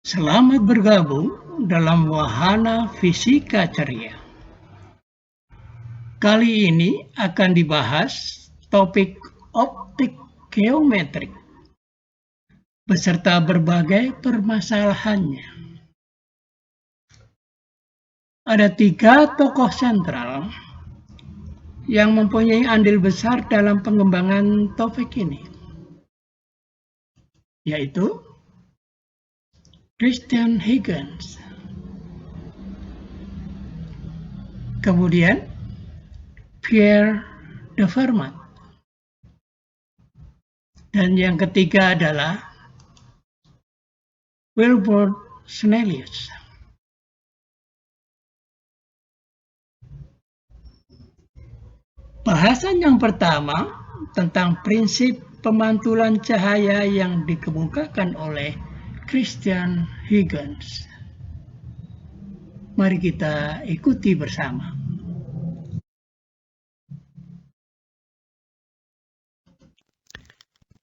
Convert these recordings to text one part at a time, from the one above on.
Selamat bergabung dalam wahana fisika ceria. Kali ini akan dibahas topik optik geometrik beserta berbagai permasalahannya. Ada 3 tokoh sentral yang mempunyai andil besar dalam pengembangan topik ini, yaitu Christian Huygens, kemudian Pierre de Fermat, dan yang ketiga adalah Wilbur Snellius. Bahasan yang pertama tentang prinsip pemantulan cahaya yang dikemukakan oleh Christian Huygens. Mari kita ikuti bersama.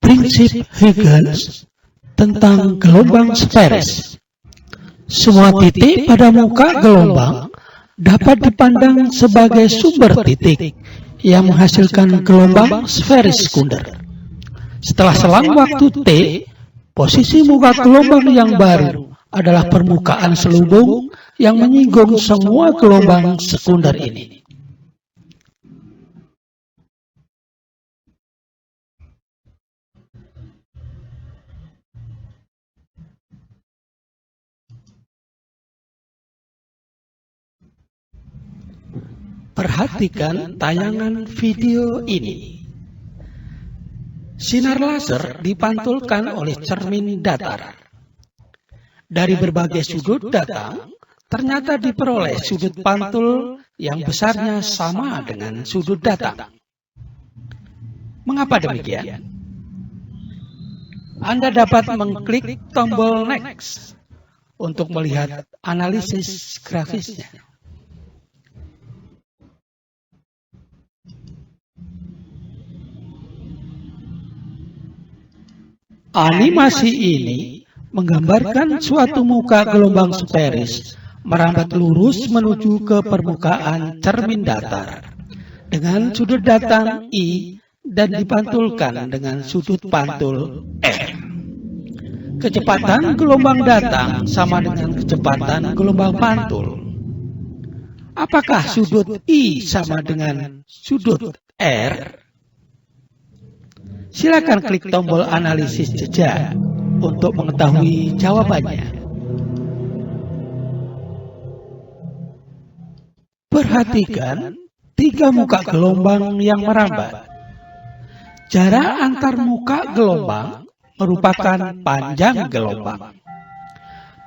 Prinsip Huygens tentang gelombang sferis. Semua titik pada muka gelombang dapat dipandang sebagai sumber titik yang menghasilkan gelombang sferis sekunder. Setelah selang waktu T, posisi muka gelombang yang baru adalah permukaan selubung yang menyinggung semua gelombang sekunder ini. Perhatikan tayangan video ini. Sinar laser dipantulkan oleh cermin datar. Dari berbagai sudut datang, ternyata diperoleh sudut pantul yang besarnya sama dengan sudut datang. Mengapa demikian? Anda dapat mengklik tombol Next untuk melihat analisis grafisnya. Animasi ini menggambarkan suatu muka gelombang sferis merambat lurus menuju ke permukaan cermin datar dengan sudut datang I dan dipantulkan dengan sudut pantul R. Kecepatan gelombang datang sama dengan kecepatan gelombang pantul. Apakah sudut I sama dengan sudut R? Silakan klik tombol analisis jejak untuk mengetahui jawabannya. Perhatikan 3 muka gelombang yang merambat. Jarak antar muka gelombang merupakan panjang gelombang.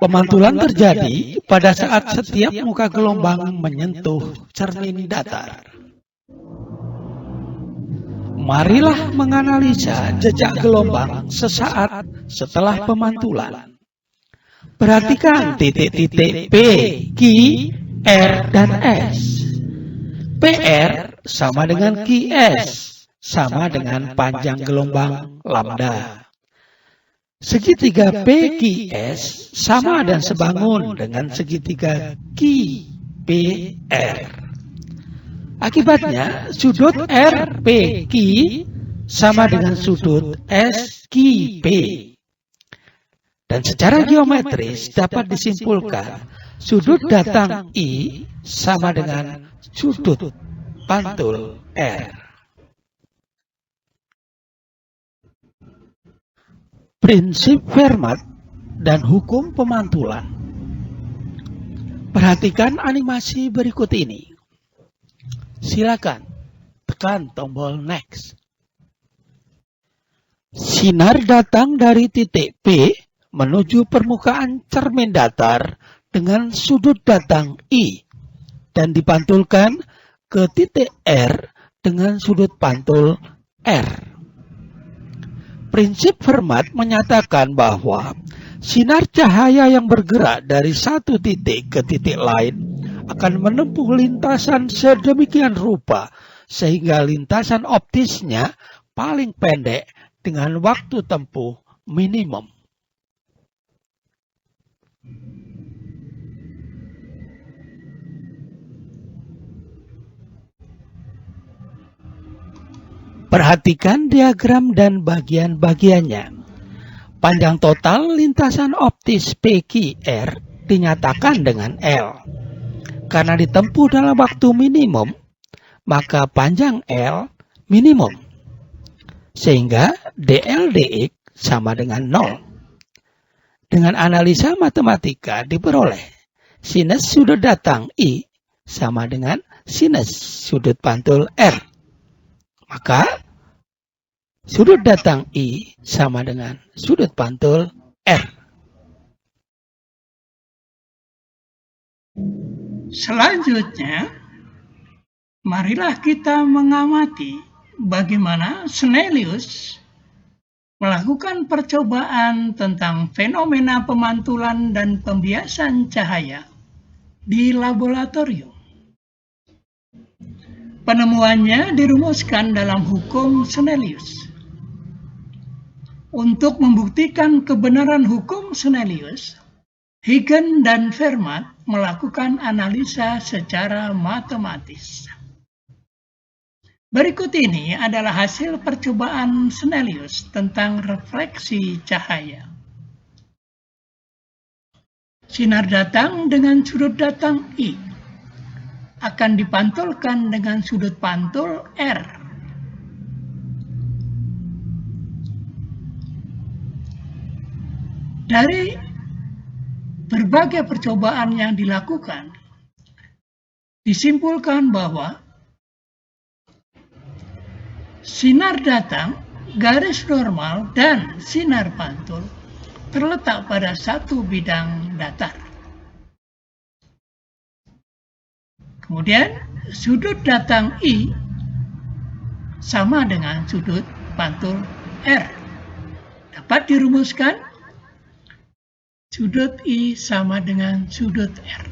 Pemantulan terjadi pada saat setiap muka gelombang menyentuh cermin datar. Marilah menganalisa jejak gelombang sesaat setelah pemantulan. Perhatikan titik-titik P, Q, R, dan S. PR sama dengan QS, sama dengan panjang gelombang lambda. Segitiga PQS sama dan sebangun dengan segitiga QPR. Akibatnya, sudut RPQ sama dengan sudut SQP. Dan secara geometris dapat disimpulkan sudut datang I sama dengan sudut pantul R. Prinsip Fermat dan hukum pemantulan. Perhatikan animasi berikut ini. Silakan tekan tombol Next. Sinar datang dari titik P menuju permukaan cermin datar dengan sudut datang I dan dipantulkan ke titik R dengan sudut pantul R. Prinsip Fermat menyatakan bahwa sinar cahaya yang bergerak dari satu titik ke titik lain akan menempuh lintasan sedemikian rupa sehingga lintasan optisnya paling pendek dengan waktu tempuh minimum. Perhatikan diagram dan bagian-bagiannya. Panjang total lintasan optis PQR dinyatakan dengan L. Karena ditempuh dalam waktu minimum, maka panjang L minimum. Sehingga DL/DX sama dengan 0. Dengan analisa matematika diperoleh sinus sudut datang I sama dengan sinus sudut pantul R. Maka sudut datang I sama dengan sudut pantul R. Selanjutnya, marilah kita mengamati bagaimana Snellius melakukan percobaan tentang fenomena pemantulan dan pembiasan cahaya di laboratorium. Penemuannya dirumuskan dalam hukum Snellius. Untuk membuktikan kebenaran hukum Snellius, Huygens dan Fermat melakukan analisa secara matematis. Berikut ini adalah hasil percobaan Snellius tentang refleksi cahaya. Sinar datang dengan sudut datang I akan dipantulkan dengan sudut pantul R. Dari berbagai percobaan yang dilakukan, disimpulkan bahwa sinar datang, garis normal, dan sinar pantul terletak pada satu bidang datar. Kemudian, sudut datang I sama dengan sudut pantul R. Dapat dirumuskan sudut I sama dengan sudut R.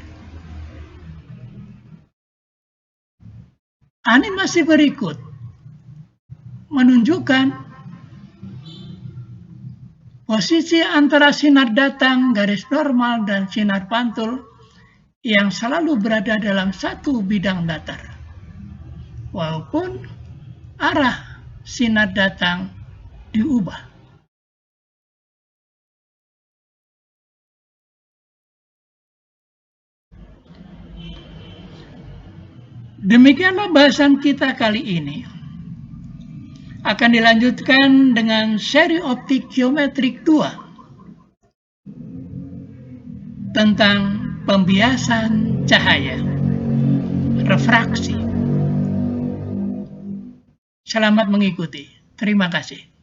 Animasi berikut menunjukkan posisi antara sinar datang, garis normal, dan sinar pantul yang selalu berada dalam satu bidang datar, walaupun arah sinar datang diubah. Demikianlah bahasan kita kali ini. Akan dilanjutkan dengan seri optik geometrik 2 tentang pembiasan cahaya, refraksi. Selamat mengikuti. Terima kasih.